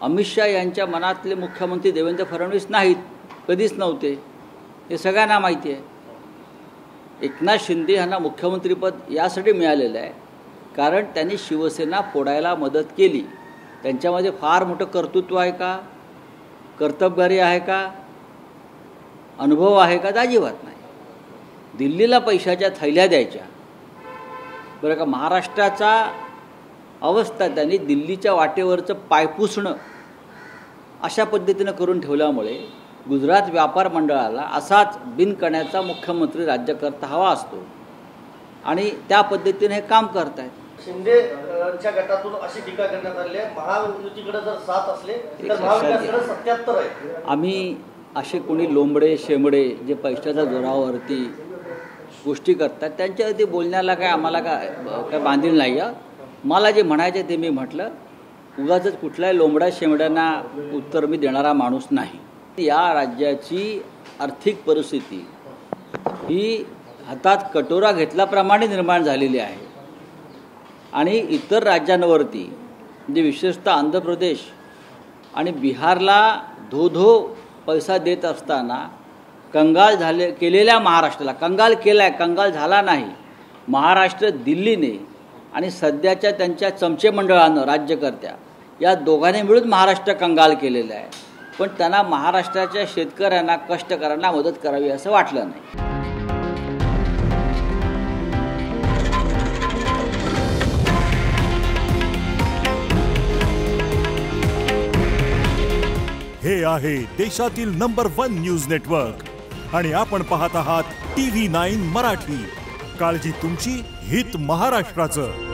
अमित शाह यांच्या मनातले मुख्यमंत्री देवेंद्र फडणवीस नाहीत, कधीच नव्हते, हे सगळ्यांना माहिती आहे. एकनाथ शिंदे यांना मुख्यमंत्रीपद यासाठी मिळालेलं आहे कारण त्यांनी शिवसेना फोडायला मदत केली. त्यांच्यामध्ये फार मोठं कर्तृत्व आहे का, कर्तबगारी आहे का, अनुभव आहे का, तर अजिबात नाही. दिल्लीला पैशाच्या थैल्या द्यायच्या बरं का. महाराष्ट्राचा अवस्था त्यांनी दिल्लीच्या वाटेवरचं पायपुसणं अशा पद्धतीनं करून ठेवल्यामुळे गुजरात व्यापार मंडळाला असाच बिनकण्याचा मुख्यमंत्री राज्यकर्ता हवा असतो आणि त्या पद्धतीने हे काम करत आहेत. शिंदेच्या गटातून अशी टीका करण्यात आली आहे, महायुतीकडे जर 7 असले तर महाविकासकडे 77 आहे. आम्ही असे कोणी लोंबडे शेंबडे जे पैशाच्या जोरावरती गोष्टी करतात त्यांच्यावरती बोलण्याला काय आम्हाला काय बांधील नाही आहे. मला जे म्हणायचे ते मी म्हटलं. उगाच कुठल्याही लोंबड्या शेंबड्यांना उत्तर मी देणारा माणूस नाही. या राज्याची आर्थिक परिस्थिती ही हातात कटोरा घेतल्याप्रमाणे निर्माण झालेली आहे आणि इतर राज्यांवरती म्हणजे विशेषतः आंध्र प्रदेश आणि बिहारला धो पैसा देत असताना कंगाल केलेल्या महाराष्ट्राला कंगाल झाला नाही. महाराष्ट्र दिल्लीने आणि सध्याच्या त्यांच्या चमचे मंडळानं राज्यकर्त्या या दोघांनी मिळून महाराष्ट्र कंगाल केलेलं आहे. पण त्यांना महाराष्ट्राच्या शेतकऱ्यांना कष्टकऱ्यांना मदत करावी असं वाटलं नाही. हे आहे देशातील नंबर 1 न्यूज नेटवर्क आणि आपण पाहत आहात TV9 मराठी. काळजी तुमची, हित महाराष्ट्राचं.